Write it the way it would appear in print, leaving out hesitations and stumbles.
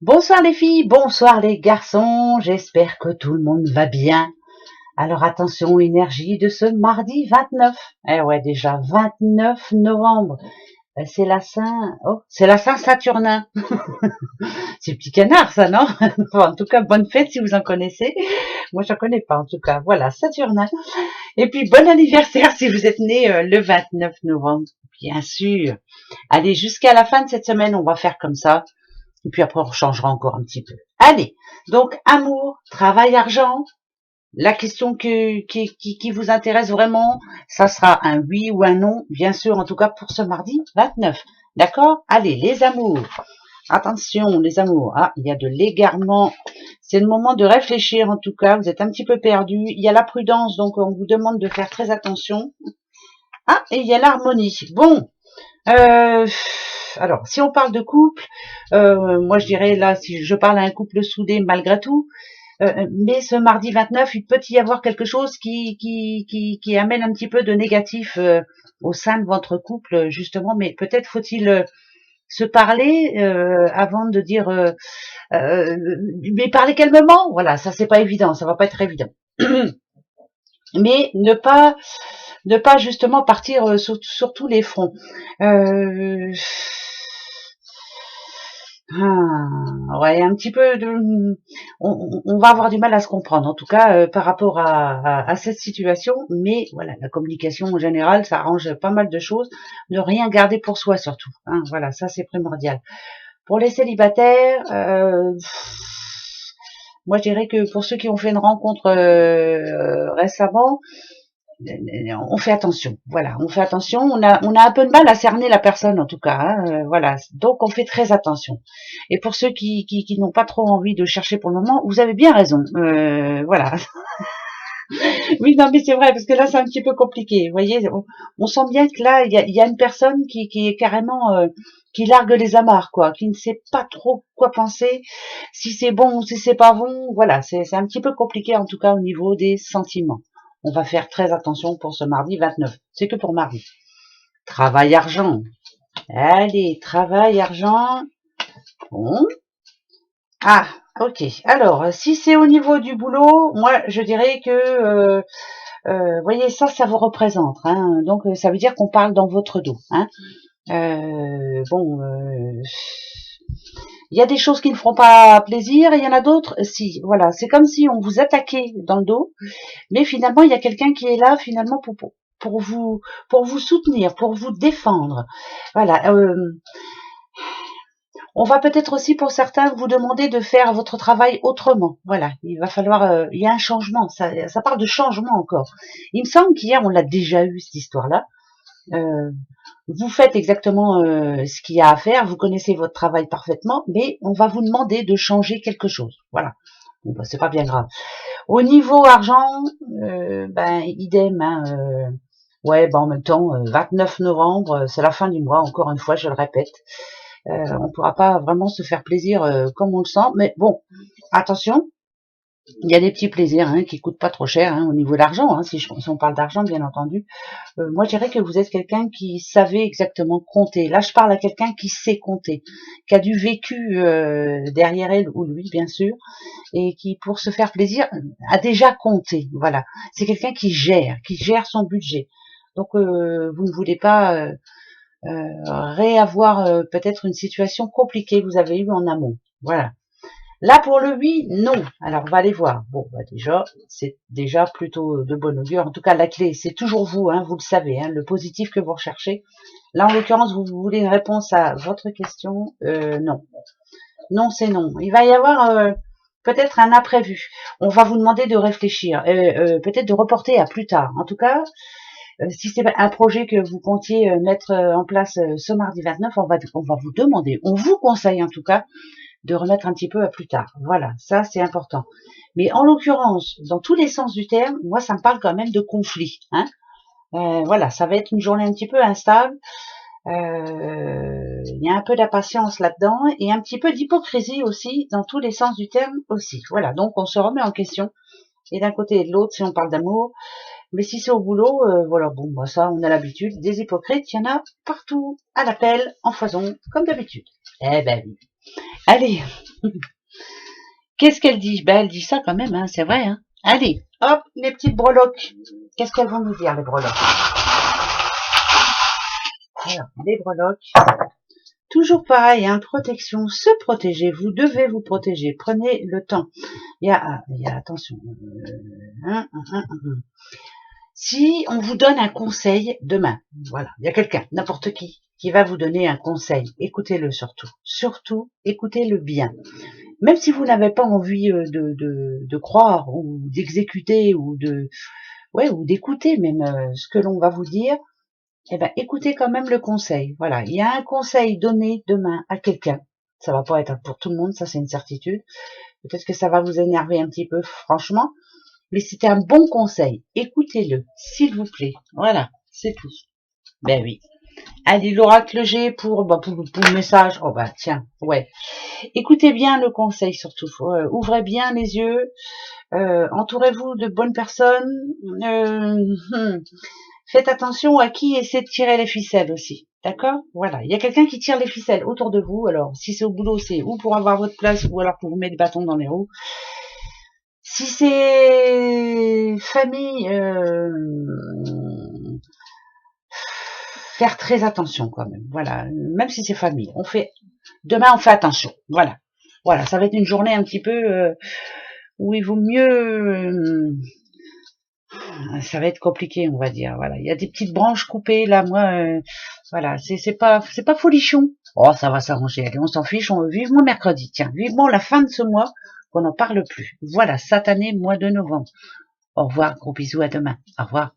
Bonsoir les filles, bonsoir les garçons, j'espère que tout le monde va bien. Alors attention, énergie de ce mardi 29. Eh ouais, déjà 29 novembre. C'est la Saint... Oh, c'est la Saint-Saturnin. C'est le petit canard ça, non? En tout cas, bonne fête si vous en connaissez. Moi, je ne connais pas en tout cas. Voilà, Saturnin. Et puis, bon anniversaire si vous êtes né le 29 novembre, bien sûr. Allez, jusqu'à la fin de cette semaine, on va faire comme ça. Et puis après, on changera encore un petit peu. Allez, donc amour, travail, argent. La question qui vous intéresse vraiment, ça sera un oui ou un non, bien sûr, en tout cas pour ce mardi 29. D'accord? Allez, les amours. Attention, les amours. Ah, il y a de l'égarement. C'est le moment de réfléchir, en tout cas. Vous êtes un petit peu perdu. Il y a la prudence, donc on vous demande de faire très attention. Ah, et il y a l'harmonie. Bon, euh, alors, si on parle de couple, moi je dirais là, si je parle à un couple soudé malgré tout, mais ce mardi 29, il peut y avoir quelque chose qui amène un petit peu de négatif au sein de votre couple, justement, mais peut-être faut-il se parler avant de dire, mais parler calmement, voilà, ça c'est pas évident, ça va pas être évident. Mais ne pas justement partir sur tous les fronts. Euh, ouais, un petit peu de, on va avoir du mal à se comprendre, en tout cas par rapport à cette situation. Mais voilà, la communication en général, ça arrange pas mal de choses. Ne rien garder pour soi surtout. Hein, voilà, ça c'est primordial. Pour les célibataires, moi je dirais que pour ceux qui ont fait une rencontre récemment, on fait attention. Voilà, on fait attention. On a un peu de mal à cerner la personne en tout cas. Hein, voilà, donc on fait très attention. Et pour ceux qui n'ont pas trop envie de chercher pour le moment, vous avez bien raison. Voilà. Oui, non, mais c'est vrai parce que là c'est un petit peu compliqué. Vous voyez, on sent bien que là il y a une personne qui est carrément qui largue les amarres, quoi, qui ne sait pas trop quoi penser, si c'est bon ou si c'est pas bon. Voilà, c'est un petit peu compliqué en tout cas au niveau des sentiments. On va faire très attention pour ce mardi 29. C'est que pour mardi. Travail argent. Allez, travail argent. Bon. Ah, ok. Alors, si c'est au niveau du boulot, moi je dirais que voyez, ça vous représente. Hein, donc, ça veut dire qu'on parle dans votre dos. Hein. Bon, il y a des choses qui ne feront pas plaisir, et il y en a d'autres, si. Voilà, c'est comme si on vous attaquait dans le dos, mais finalement, il y a quelqu'un qui est là, finalement, pour vous soutenir, pour vous défendre. Voilà. On va peut-être aussi, pour certains, vous demander de faire votre travail autrement. Voilà, il va falloir, il y a un changement. Ça parle de changement encore. Il me semble qu'hier, on l'a déjà eu cette histoire-là. Euh, Vous faites exactement ce qu'il y a à faire, vous connaissez votre travail parfaitement, mais on va vous demander de changer quelque chose. Voilà. Bon, bah, c'est pas bien grave. Au niveau argent, ben idem. Hein, ouais, ben en même temps, 29 novembre, c'est la fin du mois. Encore une fois, je le répète, on ne pourra pas vraiment se faire plaisir comme on le sent. Mais bon, attention. Il y a des petits plaisirs hein, qui coûtent pas trop cher hein, au niveau de l'argent, hein, si on parle d'argent bien entendu. Moi je dirais que vous êtes quelqu'un qui savait exactement compter. Là je parle à quelqu'un qui sait compter, qui a du vécu derrière elle ou lui bien sûr, et qui pour se faire plaisir a déjà compté. Voilà, c'est quelqu'un qui gère son budget. Donc vous ne voulez pas réavoir peut-être une situation compliquée que vous avez eue en amont. Voilà. Là, pour le oui, non. Alors, on va aller voir. Bon, bah déjà, c'est déjà plutôt de bonne augure. En tout cas, la clé, c'est toujours vous, hein, vous le savez, hein, le positif que vous recherchez. Là, en l'occurrence, vous voulez une réponse à votre question. Non. Non, c'est non. Il va y avoir peut-être un imprévu. On va vous demander de réfléchir, peut-être de reporter à plus tard. En tout cas, si c'est un projet que vous comptiez mettre en place ce mardi 29, on va vous demander, on vous conseille en tout cas, de remettre un petit peu à plus tard. Voilà, ça c'est important. Mais en l'occurrence, dans tous les sens du terme, moi ça me parle quand même de conflit. Hein. Voilà, ça va être une journée un petit peu instable. Il y a un peu d'impatience là-dedans et un petit peu d'hypocrisie aussi dans tous les sens du terme aussi. Voilà, donc on se remet en question. Et d'un côté et de l'autre, si on parle d'amour, mais si c'est au boulot, voilà, bon, bah ça, on a l'habitude. Des hypocrites, il y en a partout, à l'appel, en foison, comme d'habitude. Eh ben oui. Allez. Qu'est-ce qu'elle dit? Ben, elle dit ça quand même, hein, c'est vrai. Hein. Allez, hop, les petites breloques. Qu'est-ce qu'elles vont nous dire, les breloques? Alors, les breloques. Toujours pareil, hein, protection, se protéger. Vous devez vous protéger. Prenez le temps. Il y a attention. Si on vous donne un conseil demain, voilà, il y a quelqu'un, n'importe qui va vous donner un conseil. Écoutez-le surtout. Surtout, écoutez-le bien. Même si vous n'avez pas envie de croire ou d'exécuter ou ou d'écouter même ce que l'on va vous dire, eh ben écoutez quand même le conseil. Voilà, il y a un conseil donné demain à quelqu'un. Ça va pas être pour tout le monde, ça c'est une certitude. Peut-être que ça va vous énerver un petit peu, franchement, mais c'était un bon conseil. Écoutez-le, s'il vous plaît. Voilà, c'est tout. Ben oui. Allez, l'oracle G pour le message. Oh bah tiens, ouais. Écoutez bien le conseil surtout. Ouvrez bien les yeux. Entourez-vous de bonnes personnes. Faites attention à qui essaie de tirer les ficelles aussi. D'accord? Voilà. Il y a quelqu'un qui tire les ficelles autour de vous. Alors, si c'est au boulot, c'est ou pour avoir votre place ou alors pour vous mettre des bâtons dans les roues. Si c'est famille, faire très attention quand même. Voilà. Même si c'est famille. Demain, on fait attention. Voilà. Voilà. Ça va être une journée un petit peu où il vaut mieux ça va être compliqué, on va dire. Voilà, il y a des petites branches coupées là. Moi, voilà, c'est pas folichon. Oh, ça va s'arranger. Allez, on s'en fiche. Vivement mercredi. Tiens, vivement la fin de ce mois qu'on n'en parle plus. Voilà, satané mois de novembre. Au revoir, gros bisous, à demain. Au revoir.